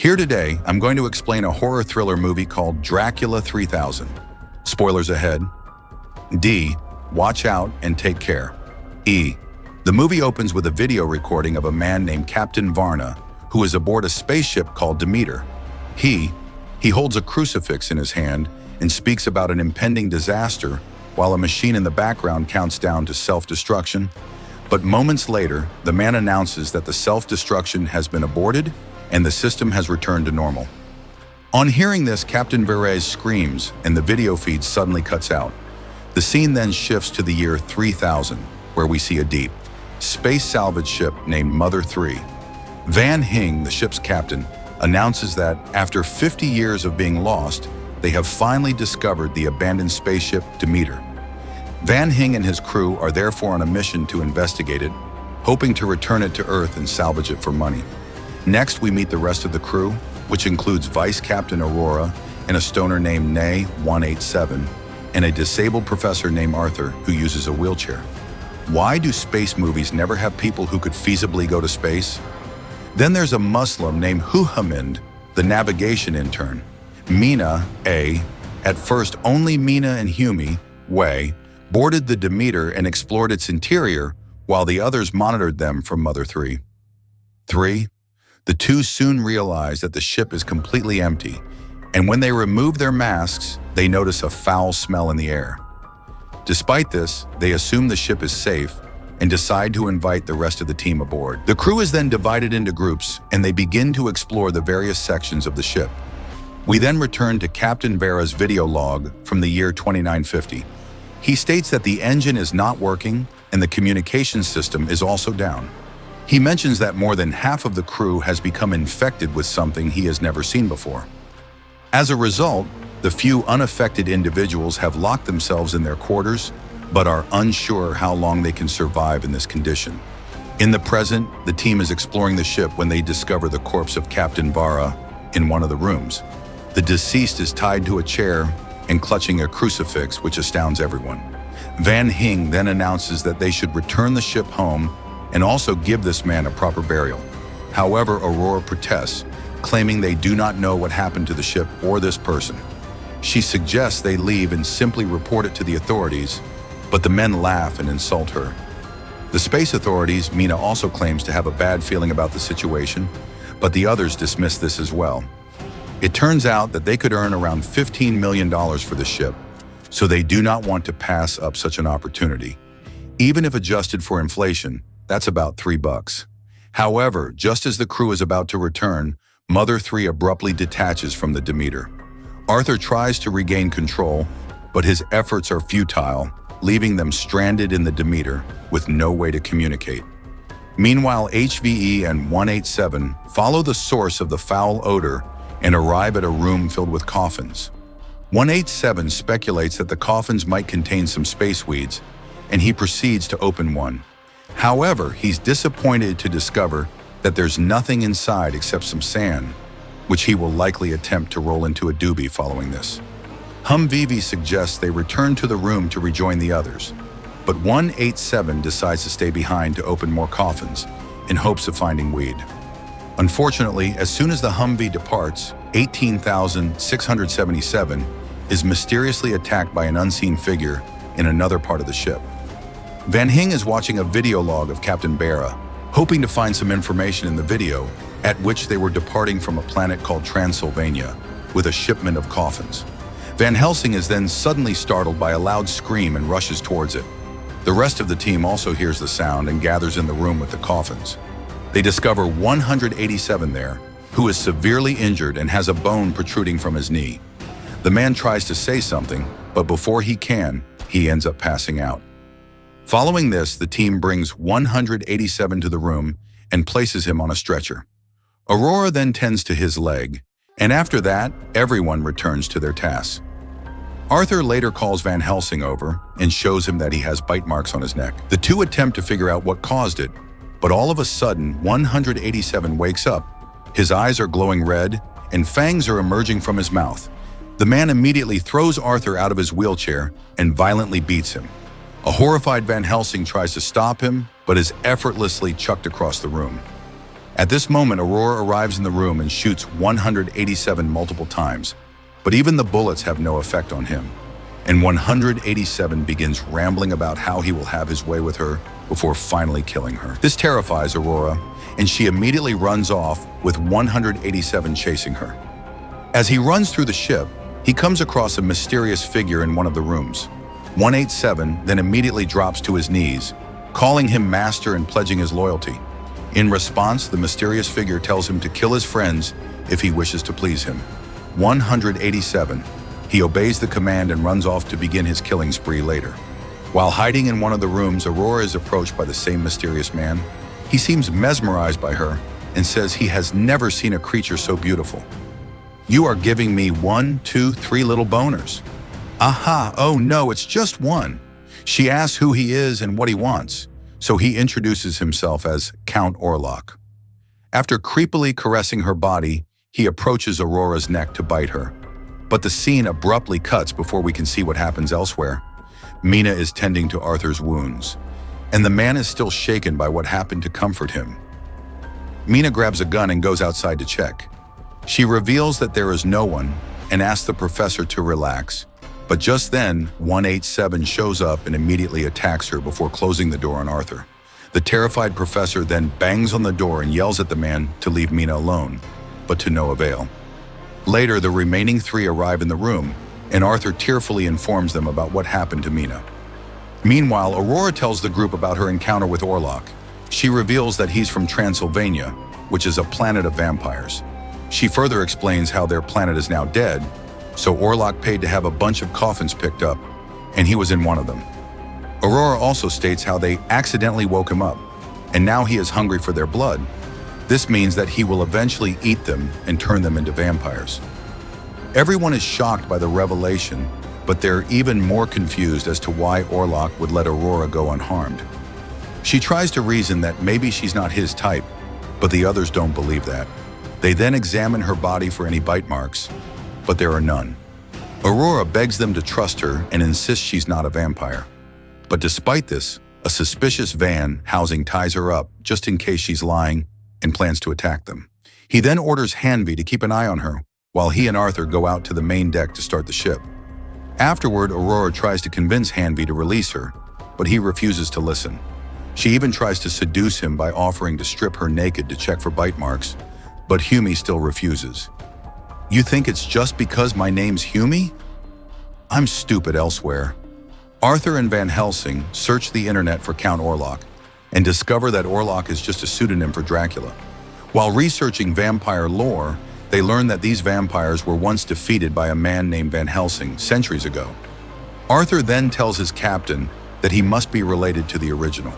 Here today, I'm going to explain a horror thriller movie called Dracula 3000. Spoilers ahead. D. Watch out and take care. E. The movie opens with a video recording of a man named Captain Varna, who is aboard a spaceship called Demeter. He holds a crucifix in his hand and speaks about an impending disaster while a machine in the background counts down to self-destruction. But moments later, the man announces that the self-destruction has been aborted and the system has returned to normal. On hearing this, Captain Varese screams and the video feed suddenly cuts out. The scene then shifts to the year 3000, where we see a deep space salvage ship named Mother 3. Van Hing, the ship's captain, announces that after 50 years of being lost, they have finally discovered the abandoned spaceship Demeter. Van Hing and his crew are therefore on a mission to investigate it, hoping to return it to Earth and salvage it for money. Next, we meet the rest of the crew, which includes Vice Captain Aurora and a stoner named Nay 187, and a disabled professor named Arthur who uses a wheelchair. Why do space movies never have people who could feasibly go to space? Then there's a Muslim named Huhamid, the navigation intern. Mina, A. At first, only Mina and Humi, Wei, boarded the Demeter and explored its interior, while the others monitored them from Mother 3. 3. The two soon realize that the ship is completely empty, and when they remove their masks, they notice a foul smell in the air. Despite this, they assume the ship is safe and decide to invite the rest of the team aboard. The crew is then divided into groups, and they begin to explore the various sections of the ship. We then return to Captain Vera's video log from the year 2950. He states that the engine is not working and the communication system is also down. He mentions that more than half of the crew has become infected with something he has never seen before. As a result, the few unaffected individuals have locked themselves in their quarters, but are unsure how long they can survive in this condition. In the present, the team is exploring the ship when they discover the corpse of Captain Vara in one of the rooms. The deceased is tied to a chair and clutching a crucifix, which astounds everyone. Van Hing then announces that they should return the ship home and also give this man a proper burial. However, Aurora protests, claiming they do not know what happened to the ship or this person. She suggests they leave and simply report it to the authorities, but the men laugh and insult her. The space authorities, Mina also claims to have a bad feeling about the situation, but the others dismiss this as well. It turns out that they could earn around $15 million for the ship, so they do not want to pass up such an opportunity. Even if adjusted for inflation, that's about $3. However, just as the crew is about to return, Mother 3 abruptly detaches from the Demeter. Arthur tries to regain control, but his efforts are futile, leaving them stranded in the Demeter with no way to communicate. Meanwhile, HVE and 187 follow the source of the foul odor and arrive at a room filled with coffins. 187 speculates that the coffins might contain some space weeds, and he proceeds to open one. However, he's disappointed to discover that there's nothing inside except some sand, which he will likely attempt to roll into a doobie following this. Humvivi suggests they return to the room to rejoin the others, but 187 decides to stay behind to open more coffins in hopes of finding weed. Unfortunately, as soon as the Humvee departs, 18,677 is mysteriously attacked by an unseen figure in another part of the ship. Van Hing is watching a video log of Captain Bera, hoping to find some information in the video, at which they were departing from a planet called Transylvania with a shipment of coffins. Van Helsing is then suddenly startled by a loud scream and rushes towards it. The rest of the team also hears the sound and gathers in the room with the coffins. They discover 187 there, who is severely injured and has a bone protruding from his knee. The man tries to say something, but before he can, he ends up passing out. Following this, the team brings 187 to the room and places him on a stretcher. Aurora then tends to his leg, and after that, everyone returns to their tasks. Arthur later calls Van Helsing over and shows him that he has bite marks on his neck. The two attempt to figure out what caused it, but all of a sudden, 187 wakes up. His eyes are glowing red, and fangs are emerging from his mouth. The man immediately throws Arthur out of his wheelchair and violently beats him. A horrified Van Helsing tries to stop him, but is effortlessly chucked across the room. At this moment, Aurora arrives in the room and shoots 187 multiple times, but even the bullets have no effect on him. And 187 begins rambling about how he will have his way with her before finally killing her. This terrifies Aurora, and she immediately runs off with 187 chasing her. As he runs through the ship, he comes across a mysterious figure in one of the rooms. 187 then immediately drops to his knees, calling him master and pledging his loyalty. In response, the mysterious figure tells him to kill his friends if he wishes to please him. 187. He obeys the command and runs off to begin his killing spree later. While hiding in one of the rooms, Aurora is approached by the same mysterious man. He seems mesmerized by her and says he has never seen a creature so beautiful. "You are giving me 1, 2, 3 little boners." "Aha, oh no, it's just one." She asks who he is and what he wants, so he introduces himself as Count Orlok. After creepily caressing her body, he approaches Aurora's neck to bite her. But the scene abruptly cuts before we can see what happens elsewhere. Mina is tending to Arthur's wounds, and the man is still shaken by what happened to comfort him. Mina grabs a gun and goes outside to check. She reveals that there is no one and asks the professor to relax. But just then, 187 shows up and immediately attacks her before closing the door on Arthur. The terrified professor then bangs on the door and yells at the man to leave Mina alone, but to no avail. Later, the remaining 3 arrive in the room, and Arthur tearfully informs them about what happened to Mina. Meanwhile, Aurora tells the group about her encounter with Orlok. She reveals that he's from Transylvania, which is a planet of vampires. She further explains how their planet is now dead, so Orlok paid to have a bunch of coffins picked up, and he was in one of them. Aurora also states how they accidentally woke him up, and now he is hungry for their blood. This means that he will eventually eat them and turn them into vampires. Everyone is shocked by the revelation, but they're even more confused as to why Orlok would let Aurora go unharmed. She tries to reason that maybe she's not his type, but the others don't believe that. They then examine her body for any bite marks, but there are none. Aurora begs them to trust her and insists she's not a vampire. But despite this, a suspicious van housing ties her up just in case she's lying and plans to attack them. He then orders Hanvi to keep an eye on her while he and Arthur go out to the main deck to start the ship. Afterward, Aurora tries to convince Hanvi to release her, but he refuses to listen. She even tries to seduce him by offering to strip her naked to check for bite marks, but Humi still refuses. "You think it's just because my name's Humi? I'm stupid elsewhere." Arthur and Van Helsing search the internet for Count Orlok and discover that Orlok is just a pseudonym for Dracula. While researching vampire lore, they learn that these vampires were once defeated by a man named Van Helsing centuries ago. Arthur then tells his captain that he must be related to the original.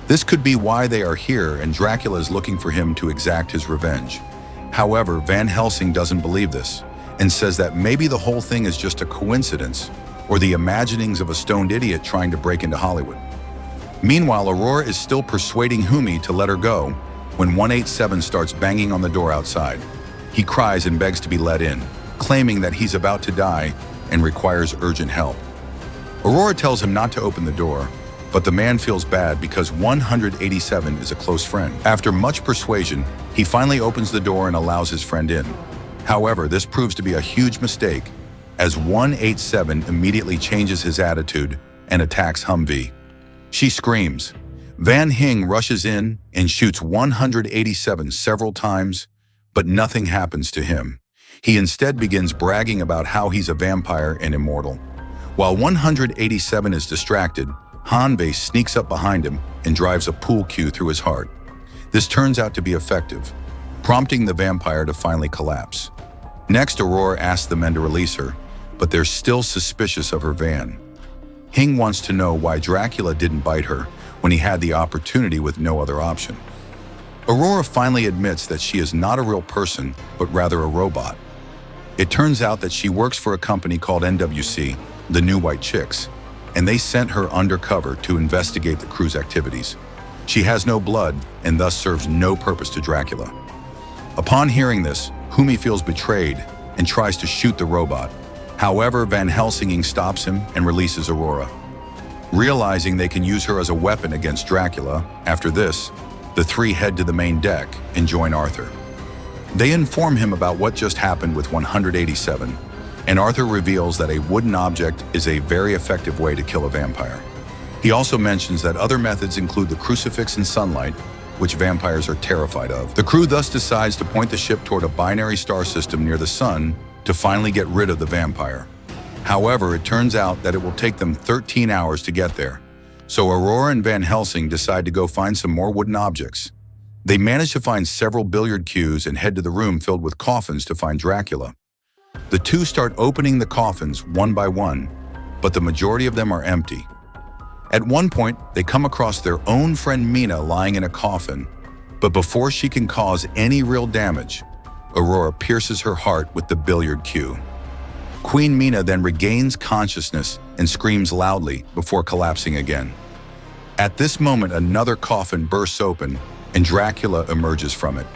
This could be why they are here, and Dracula is looking for him to exact his revenge. However, Van Helsing doesn't believe this and says that maybe the whole thing is just a coincidence or the imaginings of a stoned idiot trying to break into Hollywood. Meanwhile, Aurora is still persuading Humi to let her go when 187 starts banging on the door outside. He cries and begs to be let in, claiming that he's about to die and requires urgent help. Aurora tells him not to open the door, but the man feels bad because 187 is a close friend. After much persuasion, he finally opens the door and allows his friend in. However, this proves to be a huge mistake, as 187 immediately changes his attitude and attacks Humvee. She screams. Van Hing rushes in and shoots 187 several times, but nothing happens to him. He instead begins bragging about how he's a vampire and immortal. While 187 is distracted, Hanvei sneaks up behind him and drives a pool cue through his heart. This turns out to be effective, prompting the vampire to finally collapse. Next, Aurora asks the men to release her, but they're still suspicious of her van. Hing wants to know why Dracula didn't bite her when he had the opportunity with no other option. Aurora finally admits that she is not a real person, but rather a robot. It turns out that she works for a company called NWC, the New White Chicks, and they sent her undercover to investigate the crew's activities. She has no blood and thus serves no purpose to Dracula. Upon hearing this, Humi feels betrayed and tries to shoot the robot. However, Van Helsing stops him and releases Aurora. Realizing they can use her as a weapon against Dracula, after this, The three head to the main deck and join Arthur. They inform him about what just happened with 187, and Arthur reveals that a wooden object is a very effective way to kill a vampire. He also mentions that other methods include the crucifix and sunlight, which vampires are terrified of. The crew thus decides to point the ship toward a binary star system near the sun to finally get rid of the vampire. However, it turns out that it will take them 13 hours to get there. So Aurora and Van Helsing decide to go find some more wooden objects. They manage to find several billiard cues and head to the room filled with coffins to find Dracula. The two start opening the coffins one by one, but the majority of them are empty. At one point, they come across their own friend Mina lying in a coffin, but before she can cause any real damage, Aurora pierces her heart with the billiard cue. Queen Mina then regains consciousness and screams loudly before collapsing again. At this moment, another coffin bursts open and Dracula emerges from it.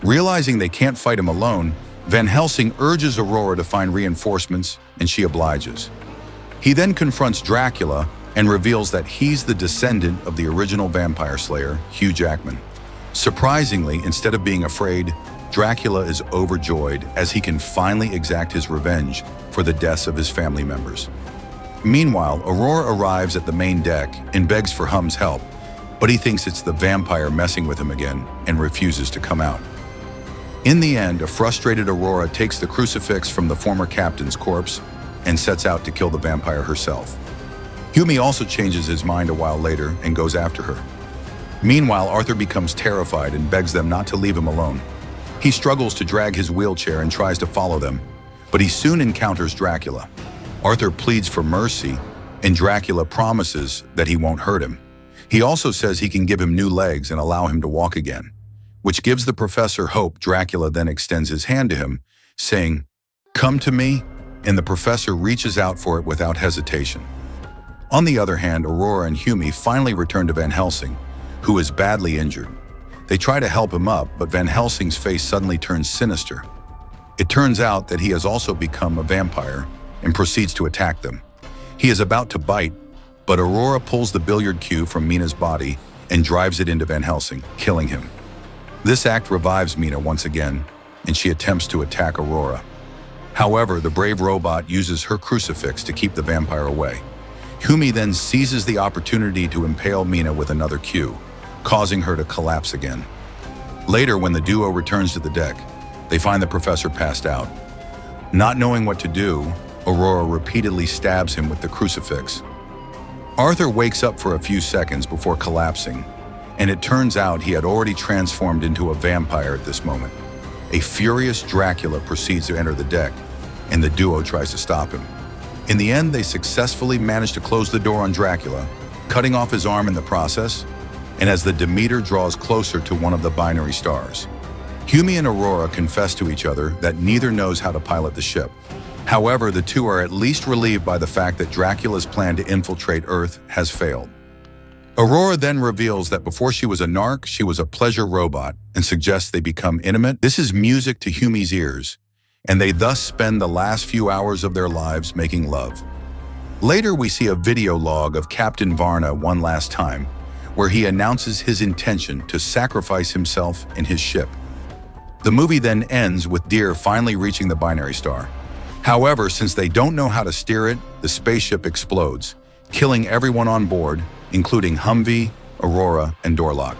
Realizing they can't fight him alone, Van Helsing urges Aurora to find reinforcements, and she obliges. He then confronts Dracula and reveals that he's the descendant of the original vampire slayer, Hugh Jackman. Surprisingly, instead of being afraid, Dracula is overjoyed as he can finally exact his revenge for the deaths of his family members. Meanwhile, Aurora arrives at the main deck and begs for Hum's help, but he thinks it's the vampire messing with him again and refuses to come out. In the end, a frustrated Aurora takes the crucifix from the former captain's corpse and sets out to kill the vampire herself. Humi also changes his mind a while later and goes after her. Meanwhile, Arthur becomes terrified and begs them not to leave him alone. He struggles to drag his wheelchair and tries to follow them, but he soon encounters Dracula. Arthur pleads for mercy, and Dracula promises that he won't hurt him. He also says he can give him new legs and allow him to walk again, which gives the professor hope. Dracula then extends his hand to him, saying, "Come to me," and the professor reaches out for it without hesitation. On the other hand, Aurora and Humi finally return to Van Helsing, who is badly injured. They try to help him up, but Van Helsing's face suddenly turns sinister. It turns out that he has also become a vampire and proceeds to attack them. He is about to bite, but Aurora pulls the billiard cue from Mina's body and drives it into Van Helsing, killing him. This act revives Mina once again, and she attempts to attack Aurora. However, the brave robot uses her crucifix to keep the vampire away. Humi then seizes the opportunity to impale Mina with another cue, causing her to collapse again. Later, when the duo returns to the deck, they find the professor passed out. Not knowing what to do, Aurora repeatedly stabs him with the crucifix. Arthur wakes up for a few seconds before collapsing, and it turns out he had already transformed into a vampire at this moment. A furious Dracula proceeds to enter the deck, and the duo tries to stop him. In the end, they successfully manage to close the door on Dracula, cutting off his arm in the process, and as the Demeter draws closer to one of the binary stars. Humi and Aurora confess to each other that neither knows how to pilot the ship. However, the two are at least relieved by the fact that Dracula's plan to infiltrate Earth has failed. Aurora then reveals that before she was a narc, she was a pleasure robot, and suggests they become intimate. This is music to Humi's ears, and they thus spend the last few hours of their lives making love. Later, we see a video log of Captain Varna one last time, where he announces his intention to sacrifice himself and his ship. The movie then ends with Deer finally reaching the binary star. However, since they don't know how to steer it, the spaceship explodes, killing everyone on board, including Humvee, Aurora, and Dorlock.